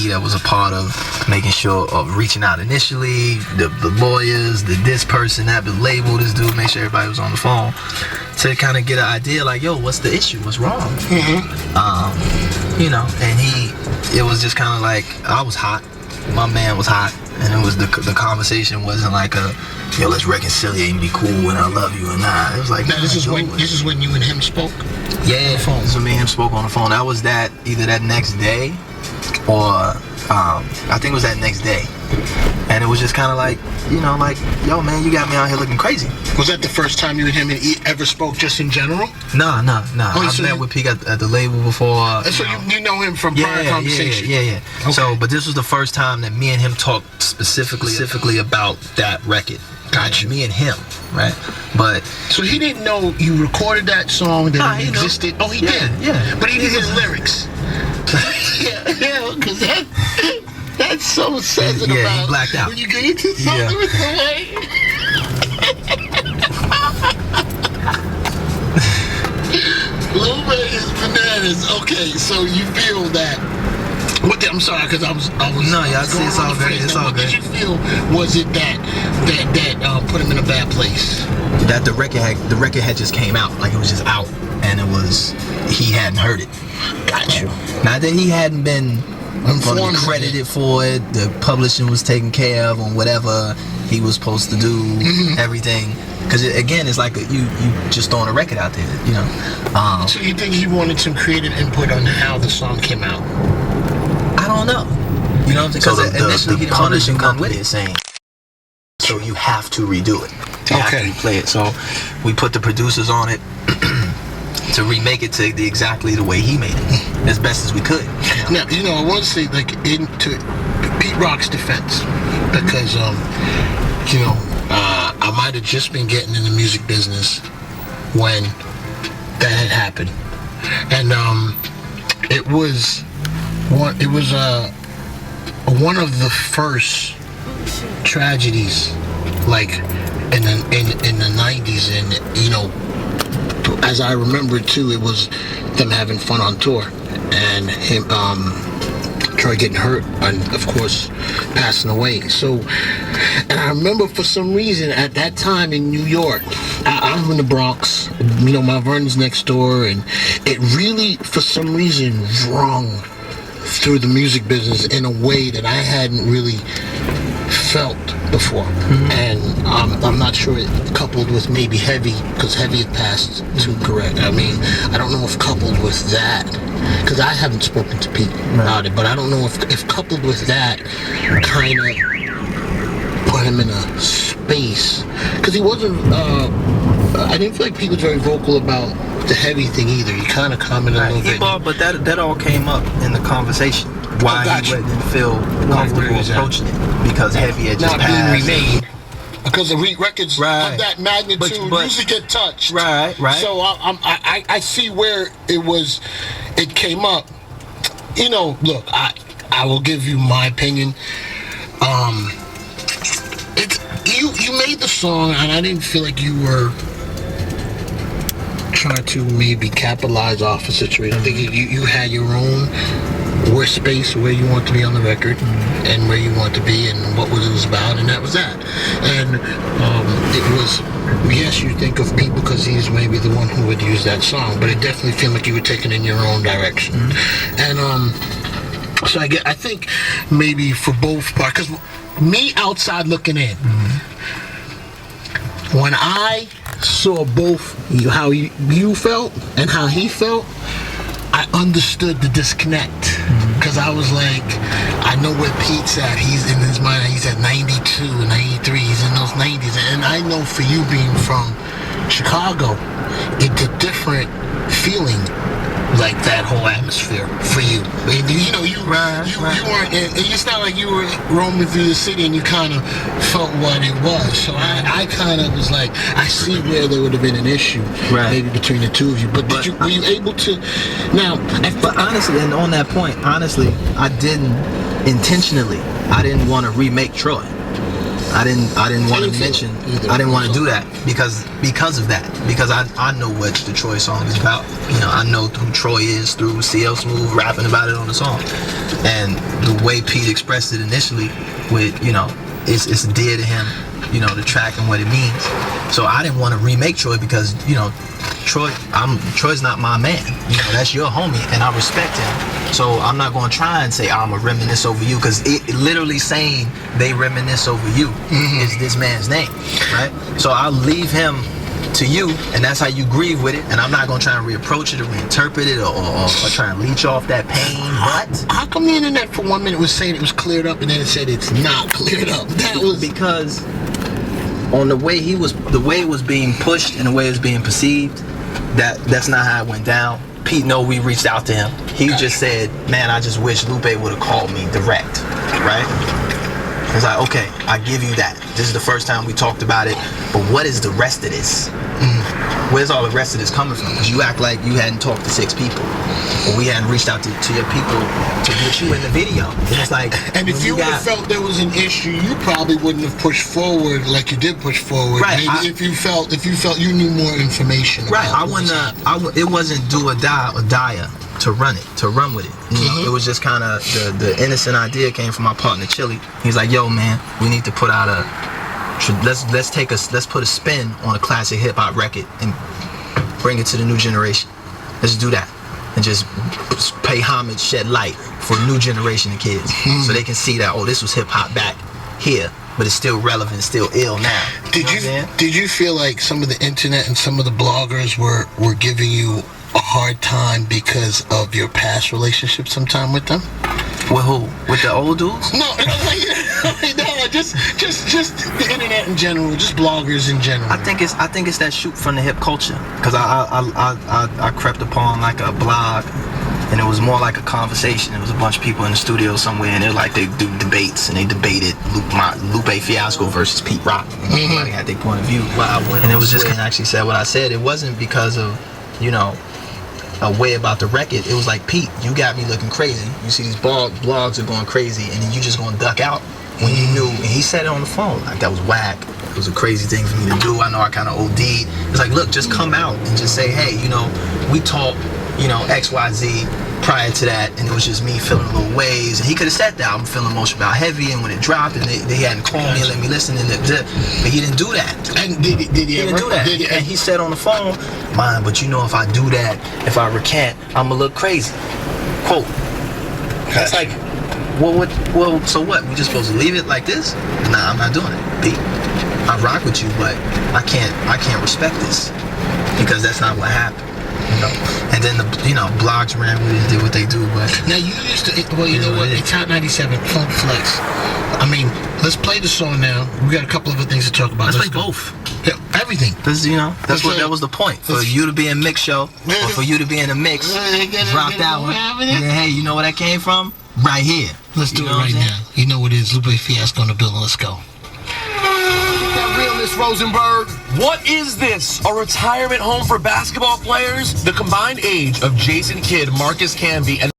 me that was a part of making sure of reaching out initially, the lawyers, this person, that, the label, this dude, make sure everybody was on the phone to kind of get an idea like, yo, what's the issue? What's wrong? You know, and it was just kind of like, I was hot, my man was hot, and it was the conversation wasn't like a, yo, let's reconciliate and be cool and I love you and nah. It was like, now, this is when you and him spoke? Yeah, on the phone. So me and him spoke on the phone. That was either that next day or I think it was that next day. And it was just kind of like, you know, like, yo, man, you got me out here looking crazy. Was that the first time you and him ever spoke just in general? Nah. I've met with Peak at the label before. So you know him from prior conversation? Yeah. Okay. So, but this was the first time that me and him talked specifically about that record. Gotcha. Me and him, right? But so he didn't know you recorded that song, that it existed? Know. Oh, he did? Yeah. But he knew his lyrics. yeah, because that's so sensitive. Yeah, he blacked out. When you get into something with somebody. Lupe is bananas. Okay, so you feel that. I'm sorry, because I was. No, yeah, I see. It's all good. It's all good. What did you feel? Was it that put him in a bad place? That the record had just came out, like it was just out, and he hadn't heard it. Gotcha. Not that he hadn't been credited for it. The publishing was taken care of on whatever he was supposed to do. Everything. Because again, it's like you just throwing a record out there, you know. So you think he wanted some creative input on how the song came out? I don't know. You know what I'm saying? Because initially the publishing company is saying, so you have to redo it. You have to replay it. So we put the producers on it to remake it to exactly the way he made it, as best as we could. Now, you know, I want to say, like, into Pete Rock's defense, because, you know, I might have just been getting in the music business when that had happened, and it was one of the first tragedies, like in the 90s, and you know, as I remember too, it was them having fun on tour, and him Troy getting hurt, and of course passing away. So, and I remember for some reason at that time in New York, I'm in the Bronx, you know, Mount Vernon's next door, and it really for some reason rung through the music business in a way that I hadn't really felt before. And I'm not sure it coupled with maybe Heavy, because Heavy had passed too, correct? I mean, I don't know if coupled with that, because I haven't spoken to Pete about it, but I don't know if coupled with that kind of put him in a space, because he wasn't, I didn't feel like Pete was very vocal about the Heavy thing either. He kind of commented a little bit. But that all came up in the conversation. Why he didn't feel comfortable approaching it, because Heavy had just passed. Being remade. Because the records of that magnitude usually get touched. Right. So I see where it came up. You know, look, I will give you my opinion. You made the song, and I didn't feel like you were trying to maybe capitalize off a situation. I think you had your own space where you want to be on the record, and where you want to be, and what it was about, and that was that. And it was, yes, you think of Pete because he's maybe the one who would use that song, but it definitely felt like you were taking in your own direction. And so I think maybe for both parts, because me outside looking in, when I saw both how you felt and how he felt, I understood the disconnect, because I was like, I know where Pete's at. He's in his mind, he's at 92, 93, he's in those 90s. And I know for you being from Chicago, it's a different feeling, like that whole atmosphere for you. And, you know, you weren't, it's not like you were roaming through the city and you kind of felt what it was. So I kind of was like, I see where there would have been an issue, maybe between the two of you. But were you able to? Now, but honestly, and on that point, honestly, I didn't intentionally. I didn't want to remake Troy. I didn't want to mention. I didn't want to do that because of that. Because I know what the Troy song is about. You know, I know who Troy is through CL Smooth rapping about it on the song, and the way Pete expressed it initially, with it's dear to him. You know, the track and what it means. So I didn't want to remake Troy because Troy's not my man. You know, that's your homie, and I respect him. So I'm not going to try and say I'm a reminisce over you, because it literally saying they reminisce over you is this man's name, right? So I'll leave him to you, and that's how you grieve with it. And I'm not going to try and reapproach it or reinterpret it or try and leech off that pain. But how come the internet for 1 minute was saying it was cleared up, and then it said it's not cleared up? That was because on the way it was being pushed and the way it was being perceived, that's not how it went down. Pete know we reached out to him. He just said, man, I just wish Lupe would have called me direct, right? It's like, okay, I give you that. This is the first time we talked about it, but what is the rest of this? Where's all the rest of this coming from? Because you act like you hadn't talked to 6 people, or we hadn't reached out to your people to get you in the video. And it's like, and if you would have felt there was an issue, you probably wouldn't have pushed forward like you did push forward. Right. Maybe if you felt you knew more information. Right. It wasn't do or die or die to run with it. You know, it was just kind of the innocent idea came from my partner Chili. He's like, yo man, we need to put out let's put a spin on a classic hip hop record and bring it to the new generation. Let's do that and just pay homage, shed light for a new generation of kids, so they can see that, oh, this was hip hop back here, but it's still relevant, still ill now. Did you feel like some of the internet and some of the bloggers were giving you a hard time because of your past relationship sometime with them? With who? With the old dudes? No, just the internet in general, just bloggers in general. I think it's that shoot from the hip culture, because I crept upon like a blog, and it was more like a conversation. It was a bunch of people in the studio somewhere, and they're like, they do debates, and they debated Lupe Fiasco versus Pete Rock. Everybody had their point of view. And it was just kind of actually said what I said. It wasn't because of, a way about the record. It was like, Pete, you got me looking crazy. You see these blogs are going crazy, and then you just gonna duck out when you knew. And he said it on the phone, like, that was whack. It was a crazy thing for me to do. I know I kind of OD'd. It's like, look, just come out and just say, hey, we talked, XYZ prior to that, and it was just me feeling a little ways. And he could have said that I'm feeling emotional about Heavy, and when it dropped, and they hadn't called me and let me listen, but he didn't do that. And did he didn't do that. And he said on the phone, man, but if I do that, if I recant, I'm gonna look crazy. Quote. It's like, well, so what? We just supposed to leave it like this? Nah, I'm not doing it. Pete, I rock with you, but I can't respect this, because that's not what happened. And then the blogs ran with it and did what they do. But now you used to, well, you know what? It's Hot 97 Funk Flex. I mean, let's play the song now. We got a couple of other things to talk about. Let's play both. Yeah, everything. That was the point. For you to be in mix show, or for you to be in a mix, drop that one. Yeah, hey, you know where that came from? Right here. Let's do it right now. You know what it is. Lupe Fiasco on the building. Let's go. Rosenberg. What is this? A retirement home for basketball players? The combined age of Jason Kidd, Marcus Camby, and